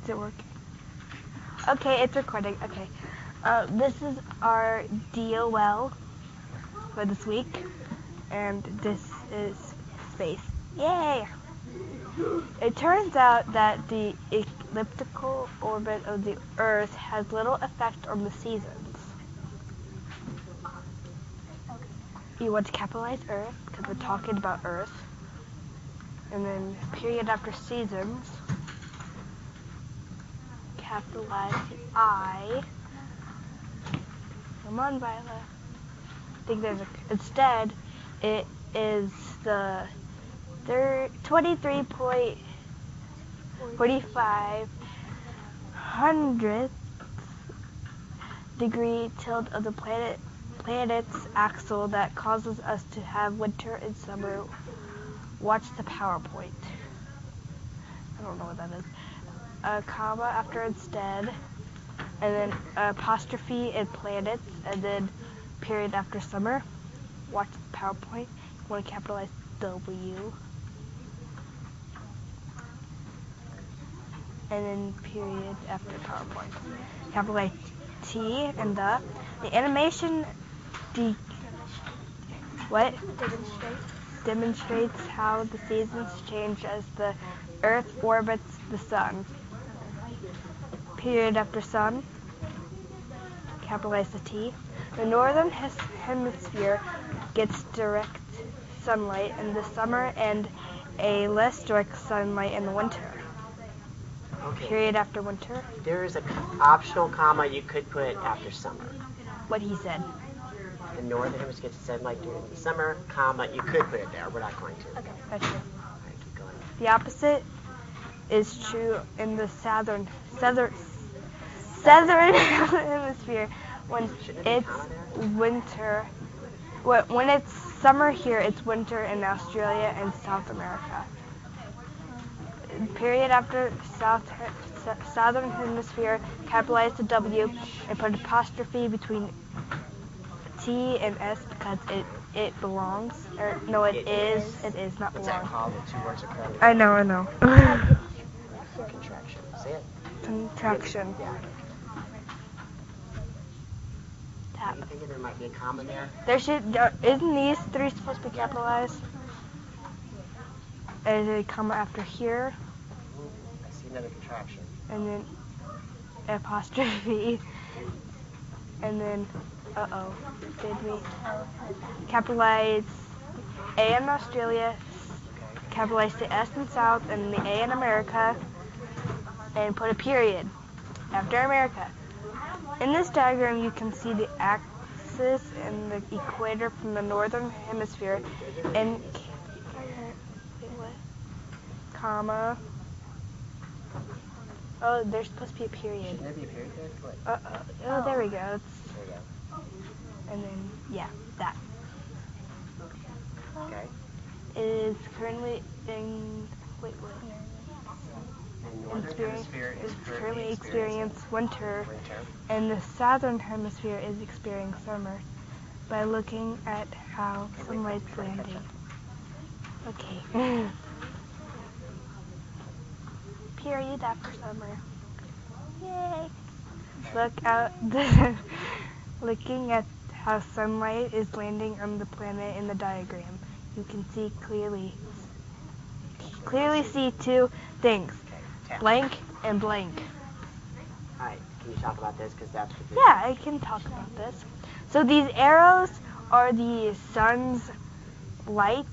Is it working? Okay, it's recording. Okay. This is our DOL for this week, and this is space. Yay! It turns out that the elliptical orbit of the Earth has little effect on the seasons. You want to capitalize Earth because we're talking about Earth, and then period after seasons. Capitalize the I. Come on, Viola. I think there's a. Instead, it is the 23.45 hundredth degree tilt of the planet's axle that causes us to have winter and summer. Watch the PowerPoint. I don't know what that is. A comma after instead, and then apostrophe in planets, and then period after summer. Watch the PowerPoint. You want to capitalize W. And then period after PowerPoint. Capitalize T and the. The animation demonstrates how the seasons change as the Earth orbits the Sun. Period after sun. Capitalize the T. The northern hemisphere gets direct sunlight in the summer and a less direct sunlight in the winter. Okay. Period after winter. There is an optional comma you could put after summer. What he said. The northern hemisphere gets sunlight during the summer, comma, you could put it there. We're not going to. Okay, that's true. All right, keep going. The opposite is true in the southern hemisphere when it's winter. When it's summer here, it's winter in Australia and South America. Period after southern hemisphere, capitalize the W and put apostrophe between T and S because it belongs. Or no, it is. It is not What's belong. that called? The two words are called. I know. Contraction. Say it. Contraction. Yeah. Tap. Are you thinking there might be a comma there? Isn't these three supposed to be capitalized? There's a comma after here, I see another contraction. and then apostrophe, and then did we capitalize A in Australia, capitalize the S in South and the A in America, and put a period after America. In this diagram, you can see the axis and the equator from the northern hemisphere, and comma. Oh, there's supposed to be a period. Shouldn't there be a period there? What? Oh, there we go. There you go. And then, yeah, that. Okay. It is currently in. Wait. The northern hemisphere is currently experiencing winter, winter. and the southern hemisphere is experiencing summer by looking at how sunlight's landing. Okay. Period after summer. Yay! Looking at how sunlight is landing on the planet in the diagram, you can see clearly see two things. Okay. Blank and blank. All right. Can you talk about this? Because that's the thing. Yeah, I can talk about this. So these arrows are the sun's light,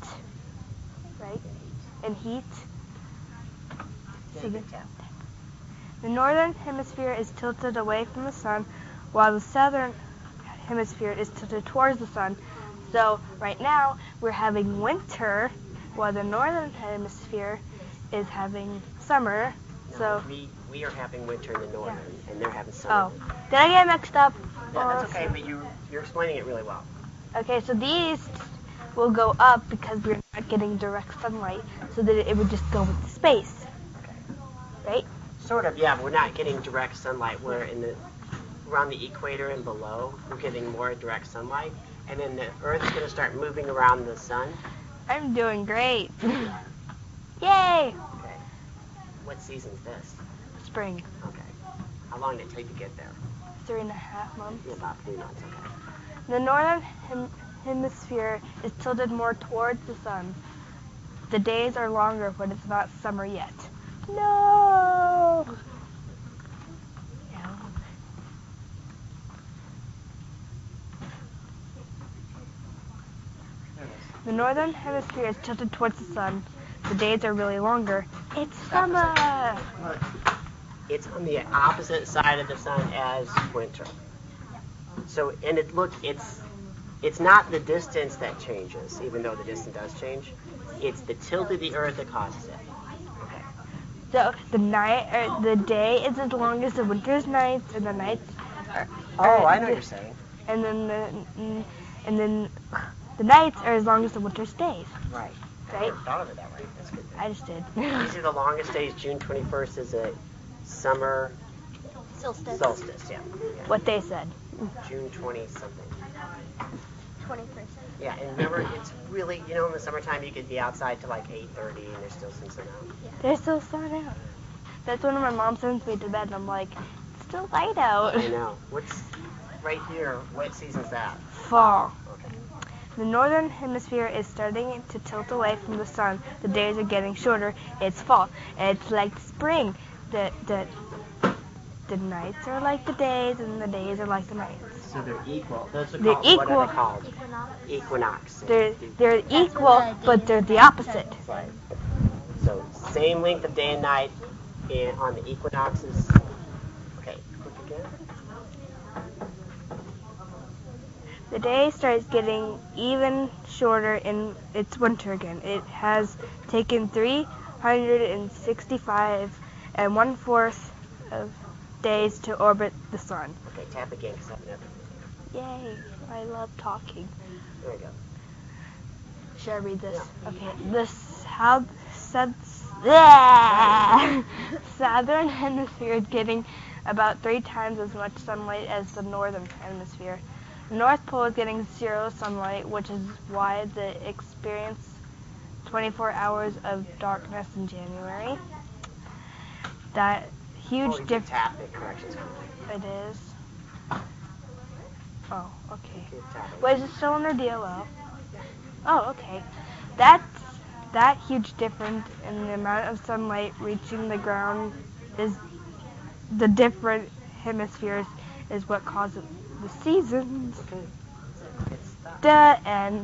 right, and heat. So the northern hemisphere is tilted away from the sun, while the southern hemisphere is tilted towards the sun. So right now we're having winter, while the northern hemisphere is having summer. No, So we are having winter in the northern, and they're having summer. oh, did I get mixed up? Yeah, that's okay, but you're explaining it really well. Okay, so these will go up because we're not getting direct sunlight, so that it would just go with space, Okay. right? Sort of, yeah. But we're not getting direct sunlight. We're around the equator and below. We're getting more direct sunlight, and then the Earth's going to start moving around the sun. I'm doing great. Yay! Okay. What season's this? spring. Okay. How long did it take to get there? 3.5 months. Yeah, about 3 months. Okay. The northern hemisphere is tilted more towards the sun. The days are longer, but it's not summer yet. No! The northern hemisphere is tilted towards the sun. The days are really longer. It's summer! Look, it's on the opposite side of the sun as winter. So, and it's not the distance that changes, even though the distance does change. It's the tilt of the Earth that causes it. Okay. So the day is as long as the winter's nights, and the nights are. Oh, I know what you're saying. And then the nights are as long as the winter's days. Right. I Right? never thought of it that way. That's good. I just did. These are the longest days. June 21st is a summer Solstice. solstice. Yeah. What they said. June 20 something. 21st. Yeah, and remember, it's really, in the summertime you could be outside till like 8:30 and there's still some sun out. They're still sun out. That's when my mom sends me to bed, and I'm like, it's still light out. I know. What's right here? What season's that? Fall. Okay. The northern hemisphere is starting to tilt away from the sun. The days are getting shorter. It's fall. It's like spring. The nights are like the days, and the days are like the nights. So they're equal. Those are They're called, what are equal. they called? Equinox. Equinox. They're equal, but they're the opposite. Right. So same length of day and night on the equinoxes. Okay, click again. The day starts getting even shorter in its winter again. It has taken 365 and 1/4 of days to orbit the sun. Okay, tap again because I've never. Yay! I love talking. There we go. Should I read this? Yeah. Okay. The southern hemisphere is getting about 3 times as much sunlight as the northern hemisphere. The North Pole is getting 0 sunlight, which is why they experience 24 hours of darkness in January. That huge difference. Tap the corrections. It is. Oh, okay. Keep tapping. Wait, is it still under DLL? Oh, okay. That huge difference in the amount of sunlight reaching the ground is the different hemispheres is what causes the seasons. Okay. It's The end.